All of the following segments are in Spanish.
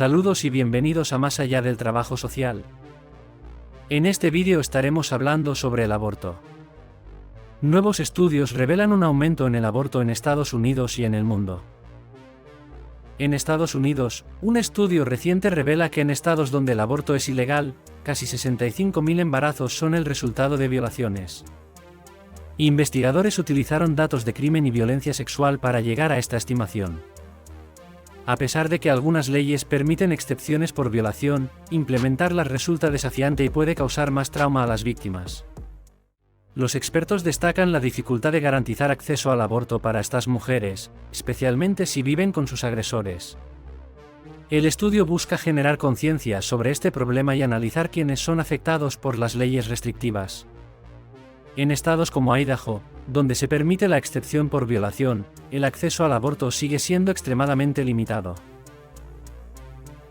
Saludos y bienvenidos a Más allá del trabajo social. En este vídeo estaremos hablando sobre el aborto. Nuevos estudios revelan un aumento en el aborto en Estados Unidos y en el mundo. En Estados Unidos, un estudio reciente revela que en estados donde el aborto es ilegal, casi 65.000 embarazos son el resultado de violaciones. Investigadores utilizaron datos de crimen y violencia sexual para llegar a esta estimación. A pesar de que algunas leyes permiten excepciones por violación, implementarlas resulta desafiante y puede causar más trauma a las víctimas. Los expertos destacan la dificultad de garantizar acceso al aborto para estas mujeres, especialmente si viven con sus agresores. El estudio busca generar conciencia sobre este problema y analizar quiénes son afectados por las leyes restrictivas. En estados como Idaho, donde se permite la excepción por violación, el acceso al aborto sigue siendo extremadamente limitado.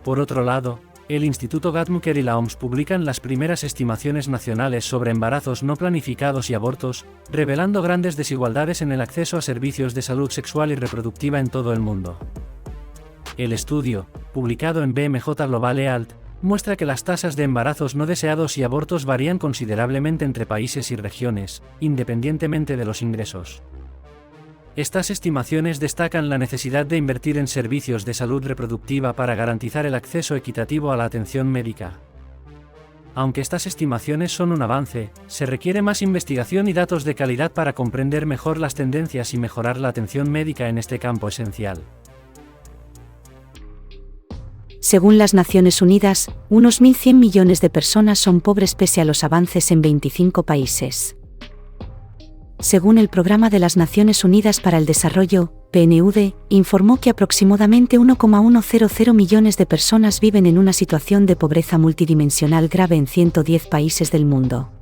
Por otro lado, el Instituto Guttmacher y la OMS publican las primeras estimaciones nacionales sobre embarazos no planificados y abortos, revelando grandes desigualdades en el acceso a servicios de salud sexual y reproductiva en todo el mundo. El estudio, publicado en BMJ Global EALT, muestra que las tasas de embarazos no deseados y abortos varían considerablemente entre países y regiones, independientemente de los ingresos. Estas estimaciones destacan la necesidad de invertir en servicios de salud reproductiva para garantizar el acceso equitativo a la atención médica. Aunque estas estimaciones son un avance, se requiere más investigación y datos de calidad para comprender mejor las tendencias y mejorar la atención médica en este campo esencial. Según las Naciones Unidas, unos 1.100 millones de personas son pobres pese a los avances en 25 países. Según el Programa de las Naciones Unidas para el Desarrollo, PNUD, informó que aproximadamente 1,100 millones de personas viven en una situación de pobreza multidimensional grave en 110 países del mundo.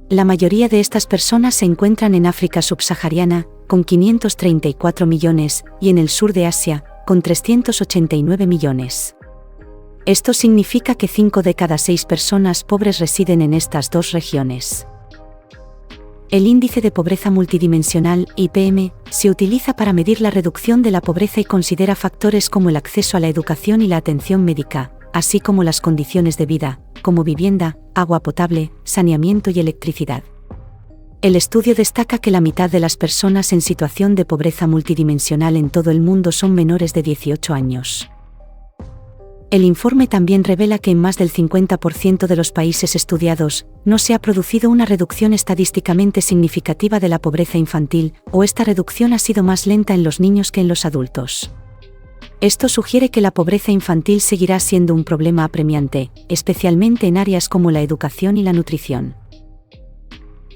La mayoría de estas personas se encuentran en África subsahariana, con 534 millones, y en el sur de Asia, con 389 millones. Esto significa que 5 de cada 6 personas pobres residen en estas dos regiones. El índice de pobreza multidimensional, IPM, se utiliza para medir la reducción de la pobreza y considera factores como el acceso a la educación y la atención médica, así como las condiciones de vida, como vivienda, agua potable, saneamiento y electricidad. El estudio destaca que la mitad de las personas en situación de pobreza multidimensional en todo el mundo son menores de 18 años. El informe también revela que en más del 50% de los países estudiados, no se ha producido una reducción estadísticamente significativa de la pobreza infantil, o esta reducción ha sido más lenta en los niños que en los adultos. Esto sugiere que la pobreza infantil seguirá siendo un problema apremiante, especialmente en áreas como la educación y la nutrición.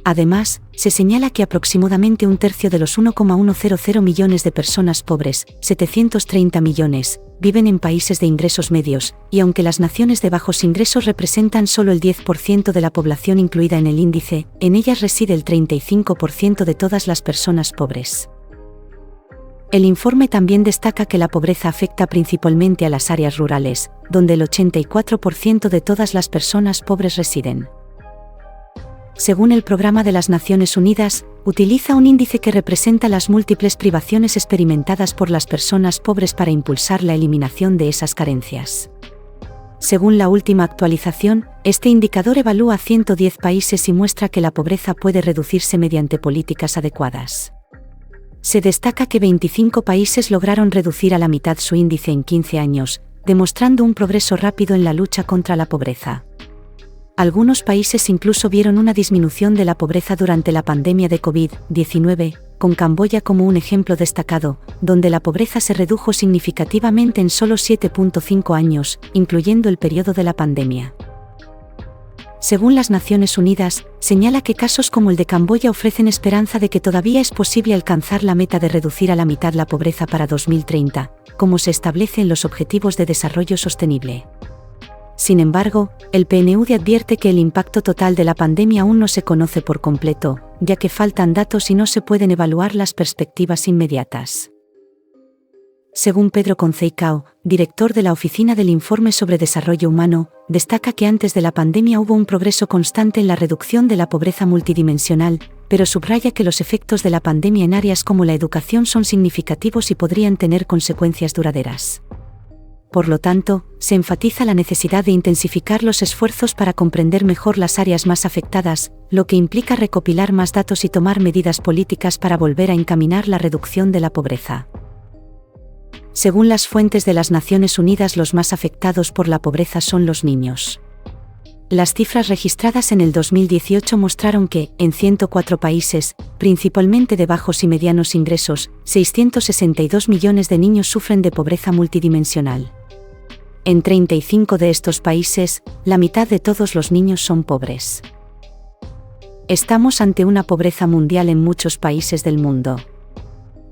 Además, se señala que aproximadamente un tercio de los 1,100 millones de personas pobres, 730 millones, viven en países de ingresos medios, y aunque las naciones de bajos ingresos representan solo el 10% de la población incluida en el índice, en ellas reside el 35% de todas las personas pobres. El informe también destaca que la pobreza afecta principalmente a las áreas rurales, donde el 84% de todas las personas pobres residen. Según el Programa de las Naciones Unidas, utiliza un índice que representa las múltiples privaciones experimentadas por las personas pobres para impulsar la eliminación de esas carencias. Según la última actualización, este indicador evalúa 110 países y muestra que la pobreza puede reducirse mediante políticas adecuadas. Se destaca que 25 países lograron reducir a la mitad su índice en 15 años, demostrando un progreso rápido en la lucha contra la pobreza. Algunos países incluso vieron una disminución de la pobreza durante la pandemia de COVID-19, con Camboya como un ejemplo destacado, donde la pobreza se redujo significativamente en solo 7.5 años, incluyendo el periodo de la pandemia. Según las Naciones Unidas, señala que casos como el de Camboya ofrecen esperanza de que todavía es posible alcanzar la meta de reducir a la mitad la pobreza para 2030, como se establece en los Objetivos de Desarrollo Sostenible. Sin embargo, el PNUD advierte que el impacto total de la pandemia aún no se conoce por completo, ya que faltan datos y no se pueden evaluar las perspectivas inmediatas. Según Pedro Conceicao, director de la Oficina del Informe sobre Desarrollo Humano, destaca que antes de la pandemia hubo un progreso constante en la reducción de la pobreza multidimensional, pero subraya que los efectos de la pandemia en áreas como la educación son significativos y podrían tener consecuencias duraderas. Por lo tanto, se enfatiza la necesidad de intensificar los esfuerzos para comprender mejor las áreas más afectadas, lo que implica recopilar más datos y tomar medidas políticas para volver a encaminar la reducción de la pobreza. Según las fuentes de las Naciones Unidas, los más afectados por la pobreza son los niños. Las cifras registradas en el 2018 mostraron que, en 104 países, principalmente de bajos y medianos ingresos, 662 millones de niños sufren de pobreza multidimensional. En 35 de estos países, la mitad de todos los niños son pobres. Estamos ante una pobreza mundial en muchos países del mundo.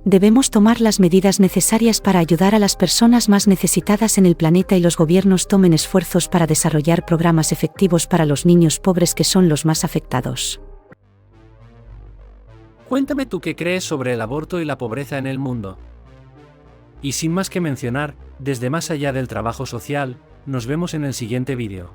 Debemos tomar las medidas necesarias para ayudar a las personas más necesitadas en el planeta y los gobiernos tomen esfuerzos para desarrollar programas efectivos para los niños pobres que son los más afectados. Cuéntame tú qué crees sobre el aborto y la pobreza en el mundo. Y sin más que mencionar, desde Más allá del trabajo social, nos vemos en el siguiente vídeo.